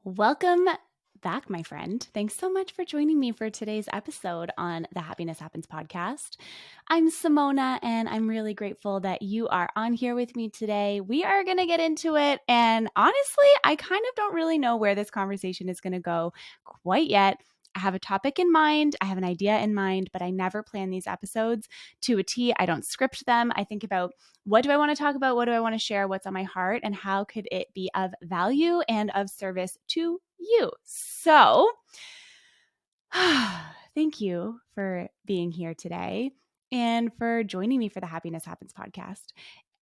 Welcome back, my friend. Thanks so much for joining me for today's episode on the Happiness Happens podcast. I'm Simona, and I'm really grateful that you are on here with me today. We are going to get into it. And honestly, I kind of don't really know where this conversation is going to go quite yet. I have a topic in mind, I have an idea in mind, but I never plan these episodes to a T. I don't script them. I think about what do I want to talk about? What do I want to share? What's on my heart? And how could it be of value and of service to you? So, thank you for being here today and for joining me for the Happiness Happens podcast.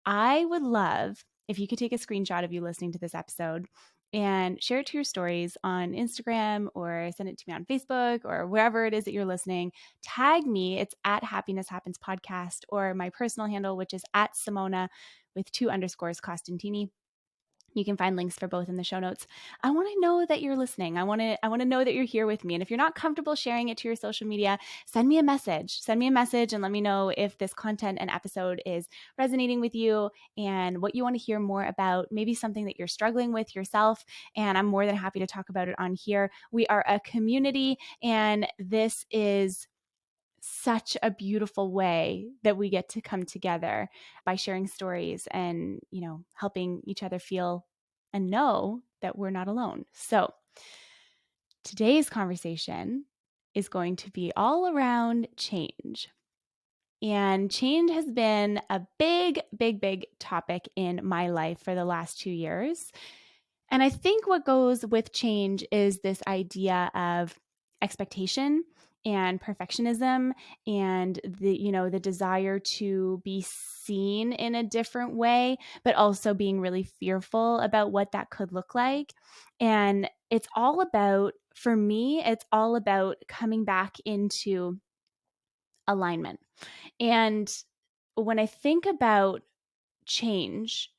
I would love if you could take a screenshot of you listening to this episode and share it to your stories on Instagram or send it to me on Facebook or wherever it is that you're listening. Tag me. It's at Happiness Happens Podcast or my personal handle, which is at Simona with 2 underscores Costantini. You can find links for both in the show notes. I want to know that you're listening. I want to know that you're here with me. And if you're not comfortable sharing it to your social media, send me a message. Send me a message and let me know if this content and episode is resonating with you and what you want to hear more about, maybe something that you're struggling with yourself. And I'm more than happy to talk about it on here. We are a community, and this is such a beautiful way that we get to come together by sharing stories and, helping each other feel and know that we're not alone. So, today's conversation is going to be all around change. And change has been a big, big, big topic in my life for the last 2 years. And I think what goes with change is this idea of expectation and perfectionism and the desire to be seen in a different way, but also being really fearful about what that could look like. And it's all about, for me, it's all about coming back into alignment. And when I think about change,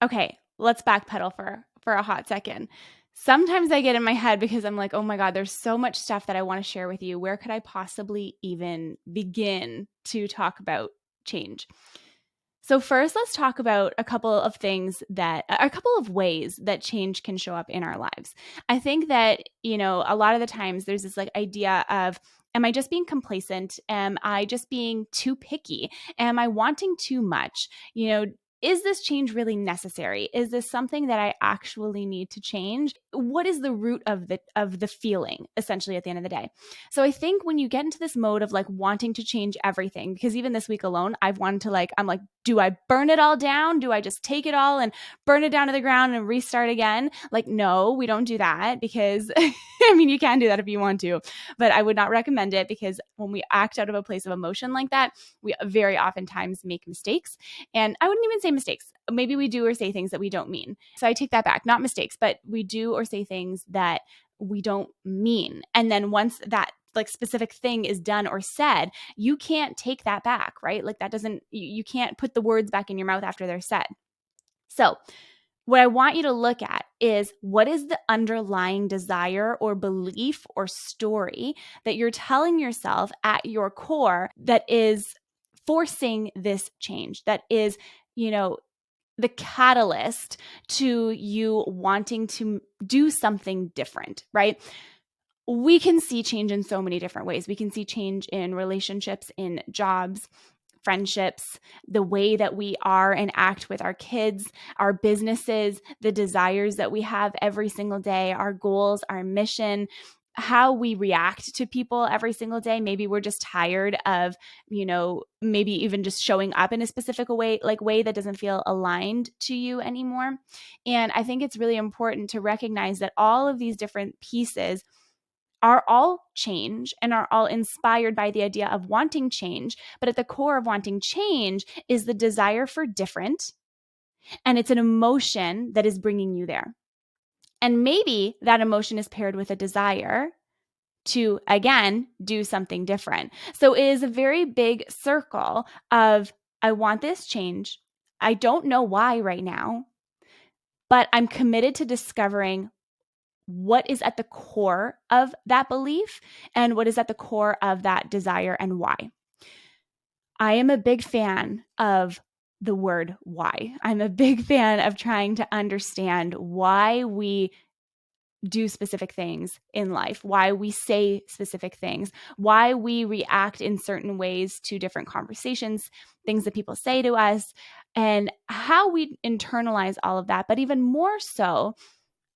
okay, let's backpedal for a hot second. Sometimes I get in my head because I'm like, oh my God, there's so much stuff that I want to share with you. Where could I possibly even begin to talk about change? So, first, let's talk about a couple of ways that change can show up in our lives. I think that, a lot of the times there's this idea of, am I just being complacent? Am I just being too picky? Am I wanting too much? Is this change really necessary? Is this something that I actually need to change? What is the root of the feeling, essentially, at the end of the day? So I think when you get into this mode of wanting to change everything, because even this week alone, I've wanted to I'm like, do I burn it all down? Do I just take it all and burn it down to the ground and restart again? No, we don't do that because I mean, you can do that if you want to, but I would not recommend it because when we act out of a place of emotion like that, we very oftentimes make mistakes. And I wouldn't even say mistakes. Maybe we do or say things that we don't mean. So I take that back. Not mistakes, but we do or say things that we don't mean. And then once that specific thing is done or said, you can't take that back, right? You can't put the words back in your mouth after they're said. So what I want you to look at is, what is the underlying desire or belief or story that you're telling yourself at your core that is forcing this change, that is, the catalyst to you wanting to do something different, right? We can see change in so many different ways. We can see change in relationships, in jobs, friendships, the way that we are and act with our kids, our businesses, the desires that we have every single day, our goals, our mission, how we react to people every single day. Maybe we're just tired of, maybe even just showing up in a specific way that doesn't feel aligned to you anymore. And I think it's really important to recognize that all of these different pieces are all change and are all inspired by the idea of wanting change. But at the core of wanting change is the desire for different. And it's an emotion that is bringing you there. And maybe that emotion is paired with a desire to, again, do something different. So it is a very big circle of, I want this change. I don't know why right now, but I'm committed to discovering what is at the core of that belief and what is at the core of that desire and why. I am a big fan of the word why. I'm a big fan of trying to understand why we do specific things in life, why we say specific things, why we react in certain ways to different conversations, things that people say to us, and how we internalize all of that. But even more so,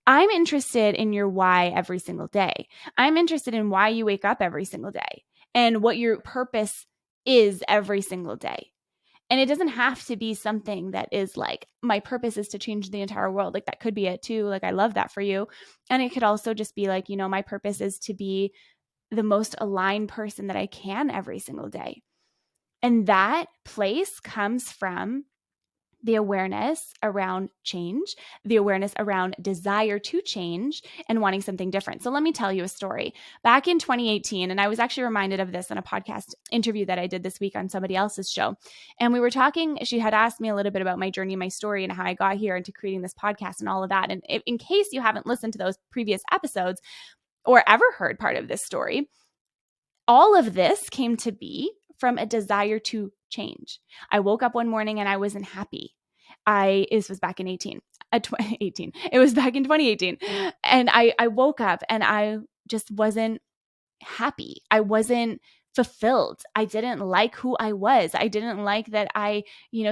I'm interested in your why every single day. I'm interested in why you wake up every single day and what your purpose is every single day. And it doesn't have to be something that is like, my purpose is to change the entire world. Like, that could be it too. Like, I love that for you. And it could also just be like, my purpose is to be the most aligned person that I can every single day. And that place comes from the awareness around change, the awareness around desire to change and wanting something different. So let me tell you a story. Back in 2018, and I was actually reminded of this in a podcast interview that I did this week on somebody else's show. And we were talking, she had asked me a little bit about my journey, my story, and how I got here into creating this podcast and all of that. And in case you haven't listened to those previous episodes or ever heard part of this story, all of this came to be from a desire to change. I woke up one morning and I wasn't happy. This was back in 18. It was back in 2018. And I woke up and I just wasn't happy. I wasn't fulfilled. I didn't like who I was. I didn't like that I,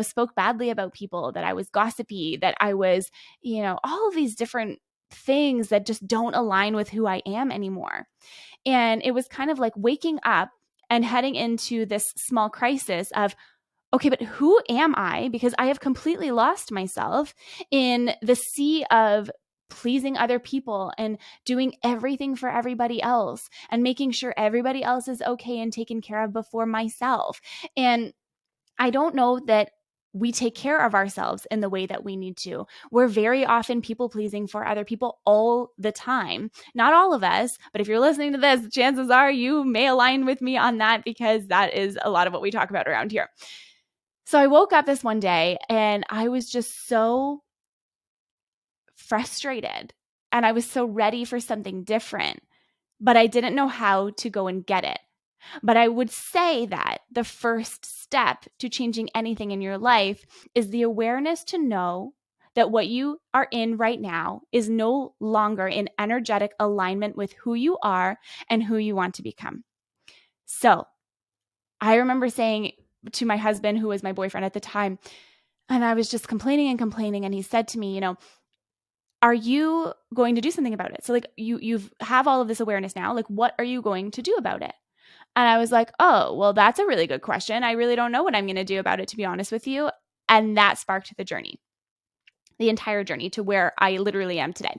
spoke badly about people, that I was gossipy, that I was, all of these different things that just don't align with who I am anymore. And it was kind of like waking up and heading into this small crisis of, okay, but who am I? Because I have completely lost myself in the sea of pleasing other people and doing everything for everybody else and making sure everybody else is okay and taken care of before myself. And I don't know that we take care of ourselves in the way that we need to. We're very often people pleasing for other people all the time. Not all of us, but if you're listening to this, chances are you may align with me on that, because that is a lot of what we talk about around here. So I woke up this one day and I was just so frustrated and I was so ready for something different, but I didn't know how to go and get it. But I would say that the first step to changing anything in your life is the awareness to know that what you are in right now is no longer in energetic alignment with who you are and who you want to become. So I remember saying to my husband, who was my boyfriend at the time, and I was just complaining. And he said to me, are you going to do something about it? So like you've have all of this awareness now, like what are you going to do about it? And I was like, oh, well, that's a really good question. I really don't know what I'm going to do about it, to be honest with you. And that sparked the journey, the entire journey to where I literally am today.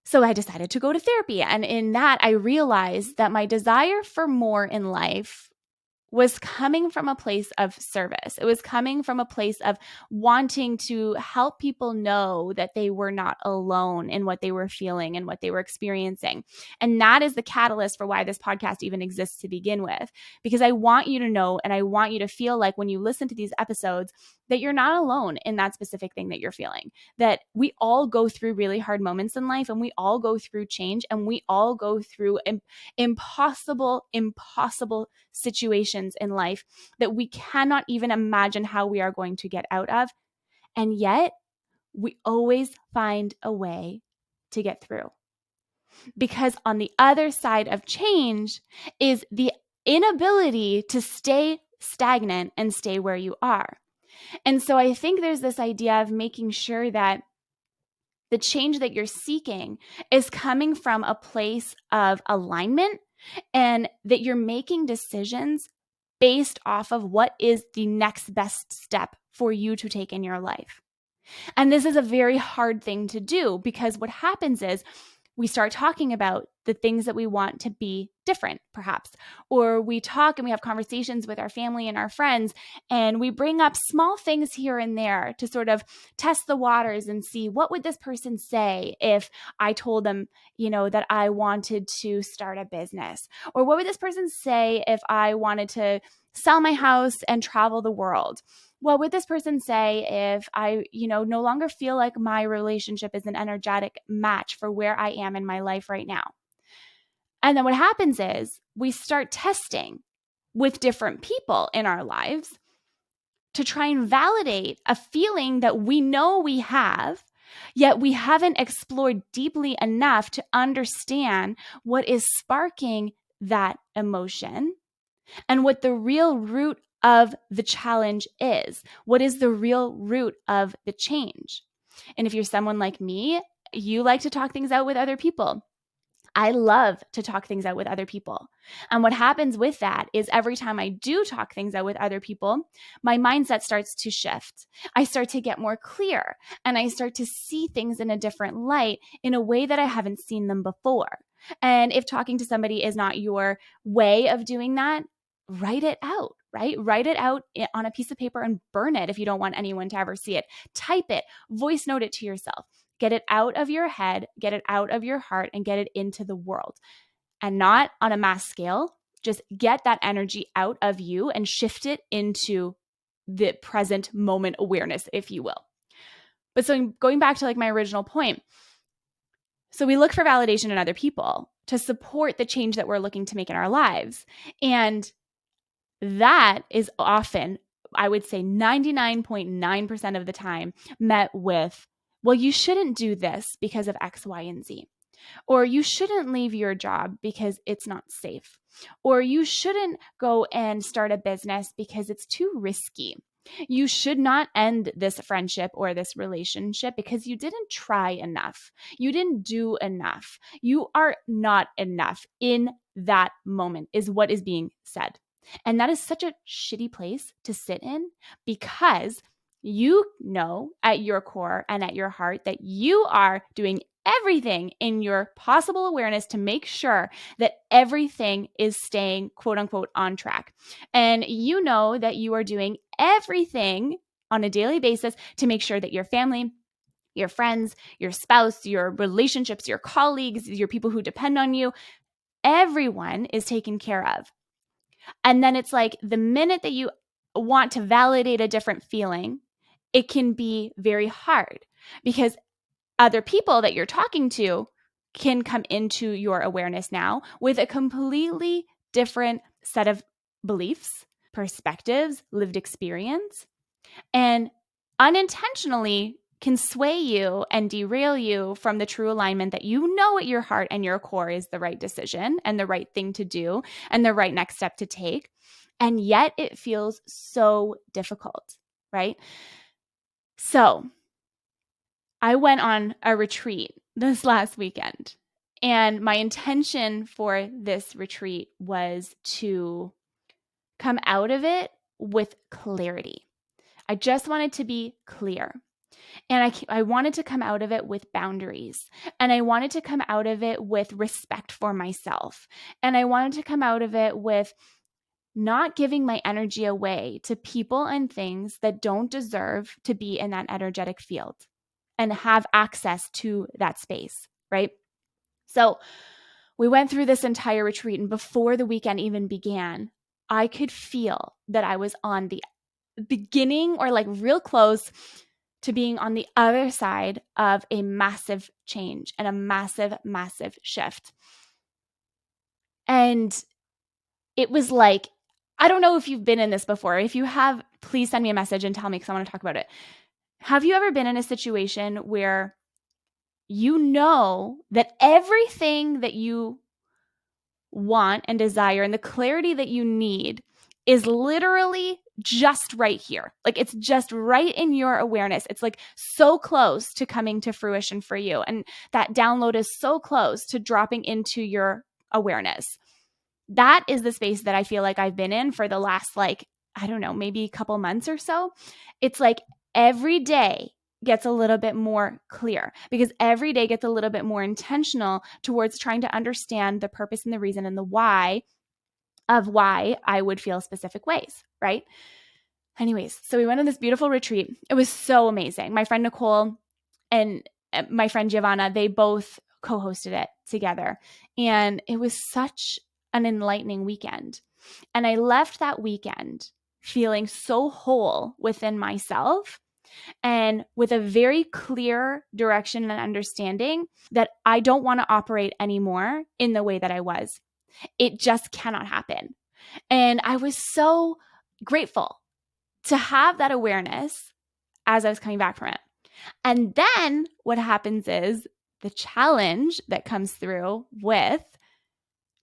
So I decided to go to therapy. And in that, I realized that my desire for more in life was coming from a place of service. It was coming from a place of wanting to help people know that they were not alone in what they were feeling and what they were experiencing. And that is the catalyst for why this podcast even exists to begin with, because I want you to know and I want you to feel like when you listen to these episodes that you're not alone in that specific thing that you're feeling, that we all go through really hard moments in life and we all go through change and we all go through impossible situations in life that we cannot even imagine how we are going to get out of. And yet we always find a way to get through. Because on the other side of change is the inability to stay stagnant and stay where you are. And so I think there's this idea of making sure that the change that you're seeking is coming from a place of alignment and that you're making decisions based off of what is the next best step for you to take in your life. And this is a very hard thing to do, because what happens is we start talking about the things that we want to be different, perhaps, or we talk and we have conversations with our family and our friends, and we bring up small things here and there to sort of test the waters and see, what would this person say if I told them, that I wanted to start a business? Or what would this person say if I wanted to sell my house and travel the world? What would this person say if I, no longer feel like my relationship is an energetic match for where I am in my life right now? And then what happens is we start testing with different people in our lives to try and validate a feeling that we know we have, Yet we haven't explored deeply enough to understand what is sparking that emotion and what the real root of the challenge is. What is the real root of the change? And if you're someone like me, you like to talk things out with other people. I love to talk things out with other people. And what happens with that is every time I do talk things out with other people, my mindset starts to shift. I start to get more clear and I start to see things in a different light in a way that I haven't seen them before. And if talking to somebody is not your way of doing that, write it out, right? Write it out on a piece of paper and burn it if you don't want anyone to ever see it. Type it, voice note it to yourself. Get it out of your head, get it out of your heart, and get it into the world. And not on a mass scale, just get that energy out of you and shift it into the present moment awareness, if you will. But so going back to like my original point, so we look for validation in other people to support the change that we're looking to make in our lives. And that is often, I would say 99.9% of the time, met with, well, you shouldn't do this because of X, Y, and Z. Or you shouldn't leave your job because it's not safe. Or you shouldn't go and start a business because it's too risky. You should not end this friendship or this relationship because you didn't try enough. You didn't do enough. You are not enough in that moment, is what is being said. And that is such a shitty place to sit in because you know at your core and at your heart that you are doing everything in your possible awareness to make sure that everything is staying quote unquote on track. And you know that you are doing everything on a daily basis to make sure that your family, your friends, your spouse, your relationships, your colleagues, your people who depend on you, everyone is taken care of. And then it's like the minute that you want to validate a different feeling, it can be very hard because other people that you're talking to can come into your awareness now with a completely different set of beliefs, perspectives, lived experience, and unintentionally can sway you and derail you from the true alignment that you know at your heart and your core is the right decision and the right thing to do and the right next step to take. And yet it feels so difficult, right? So I went on a retreat this last weekend, and my intention for this retreat was to come out of it with clarity. I just wanted to be clear. And I wanted to come out of it with boundaries. And I wanted to come out of it with respect for myself. And I wanted to come out of it with not giving my energy away to people and things that don't deserve to be in that energetic field and have access to that space, right? So we went through this entire retreat, and before the weekend even began, I could feel that I was on the beginning or like real close to being on the other side of a massive change and a massive, massive shift. And it was like, I don't know if you've been in this before. If you have, please send me a message and tell me because I want to talk about it. Have you ever been in a situation where you know that everything that you want and desire and the clarity that you need is literally just right here? Like it's just right in your awareness. It's like so close to coming to fruition for you. And that download is so close to dropping into your awareness. That is the space that I feel like I've been in for the last, like, I don't know, maybe a couple months or so. It's like every day gets a little bit more clear because every day gets a little bit more intentional towards trying to understand the purpose and the reason and the why of why I would feel specific ways, right? Anyways, so we went on this beautiful retreat. It was so amazing. My friend Nicole and my friend Giovanna, they both co-hosted it together. And it was such an enlightening weekend. And I left that weekend feeling so whole within myself and with a very clear direction and understanding that I don't want to operate anymore in the way that I was. It just cannot happen. And I was so grateful to have that awareness as I was coming back from it. And then what happens is the challenge that comes through with,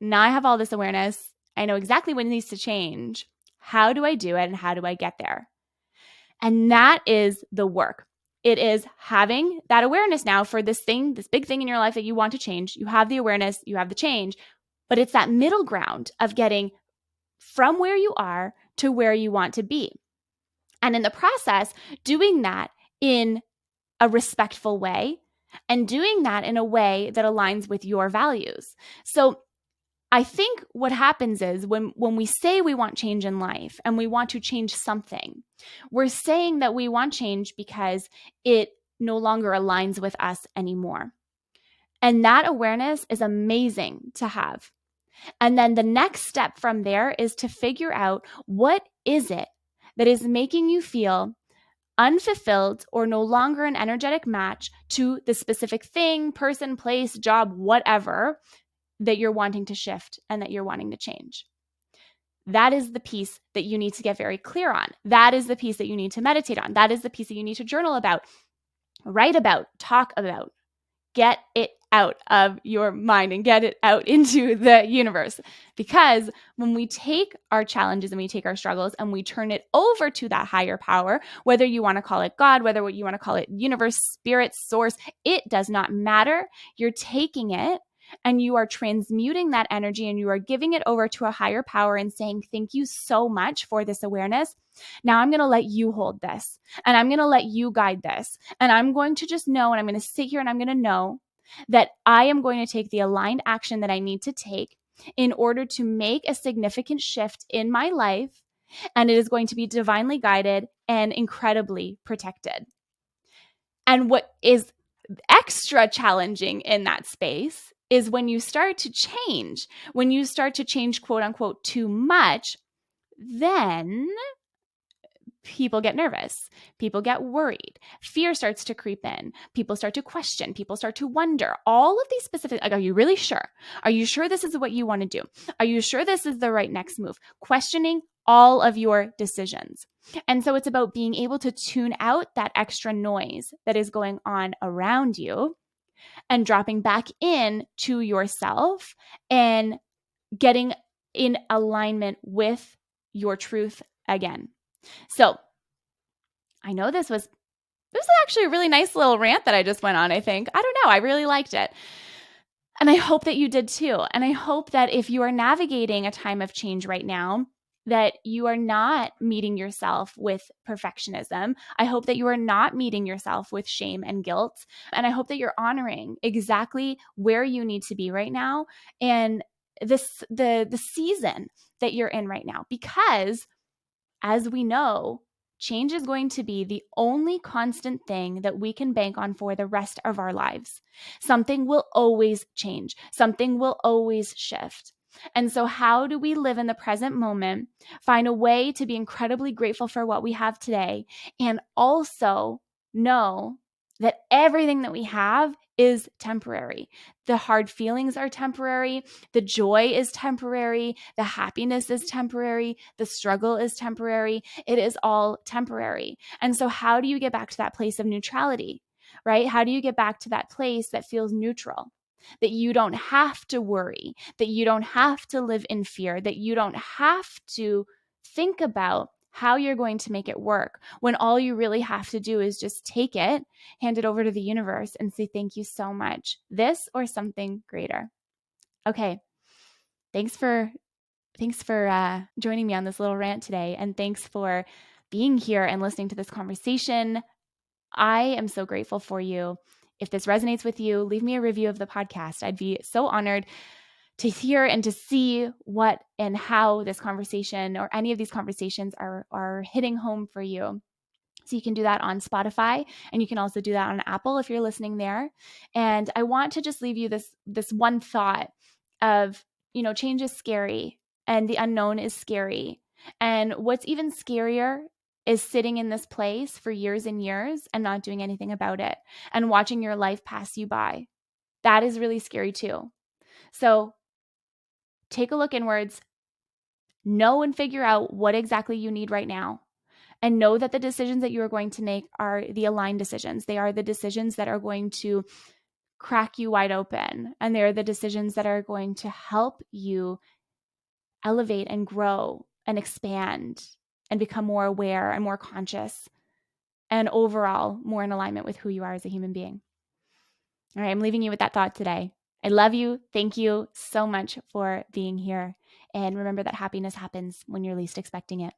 now I have all this awareness. I know exactly what needs to change. How do I do it and how do I get there? And that is the work. It is having that awareness now for this thing, this big thing in your life that you want to change. You have the awareness, you have the change, but it's that middle ground of getting from where you are to where you want to be. And in the process, doing that in a respectful way and doing that in a way that aligns with your values. So I think what happens is when we say we want change in life and we want to change something, we're saying that we want change because it no longer aligns with us anymore. And that awareness is amazing to have. And then the next step from there is to figure out, what is it that is making you feel unfulfilled or no longer an energetic match to the specific thing, person, place, job, whatever that you're wanting to shift and that you're wanting to change. That is the piece that you need to get very clear on. That is the piece that you need to meditate on. That is the piece that you need to journal about, write about, talk about. Get it out of your mind and get it out into the universe. Because when we take our challenges and we take our struggles and we turn it over to that higher power, whether you want to call it God, whether you want to call it universe, spirit, source, it does not matter. You're taking it and you are transmuting that energy and you are giving it over to a higher power and saying, thank you so much for this awareness. Now I'm going to let you hold this and I'm going to let you guide this. And I'm going to just know, and I'm going to sit here and I'm going to know that I am going to take the aligned action that I need to take in order to make a significant shift in my life. And it is going to be divinely guided and incredibly protected. And what is extra challenging in that space is when you start to change, quote unquote, too much, then people get nervous. People get worried. Fear starts to creep in. People start to question. People start to wonder. All of these specific, like, are you really sure? Are you sure this is what you want to do? Are you sure this is the right next move? Questioning all of your decisions. And so it's about being able to tune out that extra noise that is going on around you and dropping back in to yourself and getting in alignment with your truth again. So I know this was actually a really nice little rant that I just went on, I think. I don't know. I really liked it. And I hope that you did too. And I hope that if you are navigating a time of change right now, that you are not meeting yourself with perfectionism. I hope that you are not meeting yourself with shame and guilt. And I hope that you're honoring exactly where you need to be right now and the season that you're in right now. Because as we know, change is going to be the only constant thing that we can bank on for the rest of our lives. Something will always change. Something will always shift. And so, how do we live in the present moment, find a way to be incredibly grateful for what we have today, and also know that everything that we have is temporary? The hard feelings are temporary. The joy is temporary. The happiness is temporary. The struggle is temporary. It is all temporary. And so, how do you get back to that place of neutrality, right? How do you get back to that place that feels neutral? That you don't have to worry, that you don't have to live in fear, that you don't have to think about how you're going to make it work, when all you really have to do is just take it, hand it over to the universe, and say, thank you so much. This or something greater. Okay. Thanks for joining me on this little rant today. And thanks for being here and listening to this conversation. I am so grateful for you. If this resonates with you, leave me a review of the podcast. I'd be so honored to hear and to see what and how this conversation or any of these conversations are hitting home for you. So you can do that on Spotify, and you can also do that on Apple if you're listening there. And I want to just leave you this one thought of, change is scary and the unknown is scary. And what's even scarier is sitting in this place for years and years and not doing anything about it and watching your life pass you by. That is really scary too. So take a look inwards, know and figure out what exactly you need right now, And know that the decisions that you are going to make are the aligned decisions. They are the decisions that are going to crack you wide open. And they're the decisions that are going to help you elevate and grow and expand and become more aware and more conscious and overall more in alignment with who you are as a human being. All right, I'm leaving you with that thought today. I love you. Thank you so much for being here. And remember that happiness happens when you're least expecting it.